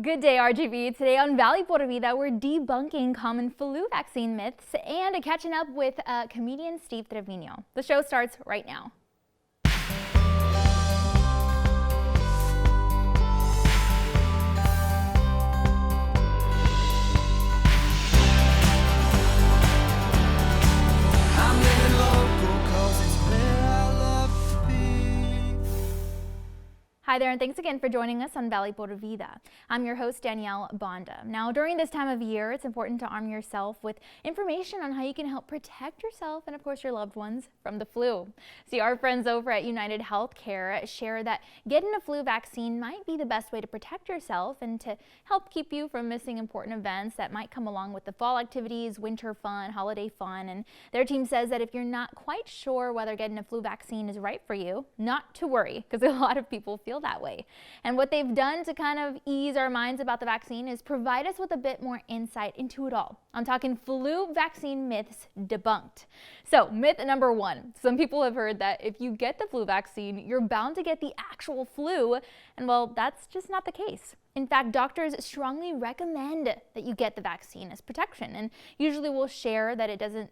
Good day, RGB. Today on Valley Por Vida, we're debunking common flu vaccine myths and catching up with comedian Steve Trevino. The show starts right now. Hi there, and thanks again for joining us on Valley Por Vida. I'm your host, Danielle Banda. Now, during this time of year, it's important to arm yourself with information on how you can help protect yourself and, of course, your loved ones from the flu. See, our friends over at United Healthcare share that getting a flu vaccine might be the best way to protect yourself and to help keep you from missing important events that might come along with the fall activities, winter fun, holiday fun. And their team says that if you're not quite sure whether getting a flu vaccine is right for you, not to worry, because a lot of people feel that way. And what they've done to kind of ease our minds about the vaccine is provide us with a bit more insight into it all. I'm talking flu vaccine myths debunked. So myth number one, some people have heard that if you get the flu vaccine, you're bound to get the actual flu. And well, that's just not the case. In fact, doctors strongly recommend that you get the vaccine as protection, and usually will share that it doesn't,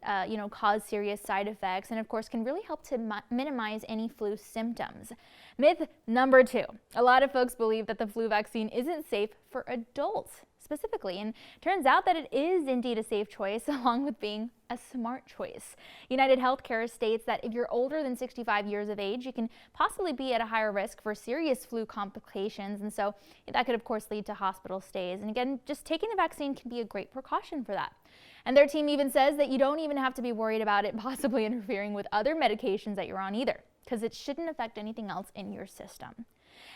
cause serious side effects, and of course can really help to minimize any flu symptoms. Myth number two: a lot of folks believe that the flu vaccine isn't safe for adults specifically, and turns out that it is indeed a safe choice, along with being a smart choice. United Healthcare states that if you're older than 65 years of age, you can possibly be at a higher risk for serious flu complications, and so that could of course lead to hospital stays. And again, just taking the vaccine can be a great precaution for that. And their team even says that you don't even have to be worried about it possibly interfering with other medications that you're on either, because it shouldn't affect anything else in your system.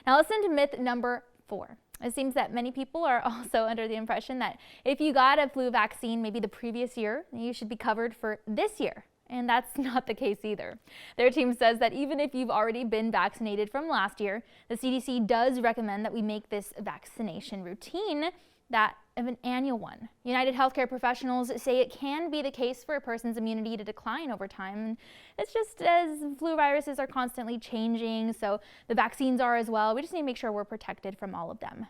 Now listen to myth number four. It seems that many people are also under the impression that if you got a flu vaccine maybe the previous year, you should be covered for this year. And that's not the case either. Their team says that even if you've already been vaccinated from last year, the CDC does recommend that we make this vaccination routine that of an annual one. United Healthcare professionals say it can be the case for a person's immunity to decline over time. It's just as flu viruses are constantly changing, so the vaccines are as well. We just need to make sure we're protected from all of them.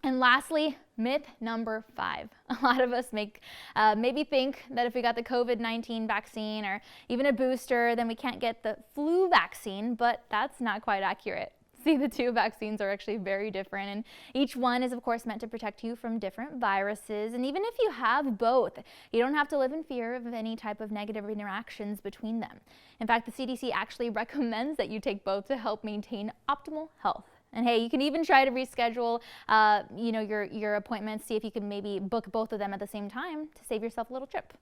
And lastly, myth number five. A lot of us maybe think that if we got the COVID-19 vaccine or even a booster, then we can't get the flu vaccine, but that's not quite accurate. See, the two vaccines are actually very different, and each one is of course meant to protect you from different viruses. And even if you have both, you don't have to live in fear of any type of negative interactions between them. In fact, the CDC actually recommends that you take both to help maintain optimal health. And hey, you can even try to reschedule your appointments, see if you can maybe book both of them at the same time to save yourself a little trip.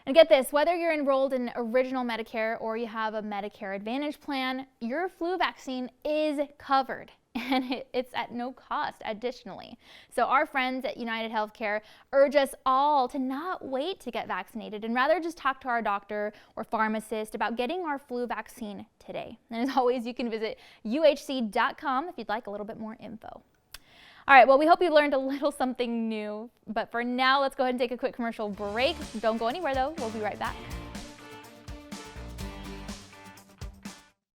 And get this, whether you're enrolled in Original Medicare or you have a Medicare Advantage plan, your flu vaccine is covered, and it's at no cost additionally. So our friends at United Healthcare urge us all to not wait to get vaccinated and rather just talk to our doctor or pharmacist about getting our flu vaccine today. And as always, you can visit uhc.com if you'd like a little bit more info. All right, well, we hope you learned a little something new, but for now, let's go ahead and take a quick commercial break. Don't go anywhere, though. We'll be right back.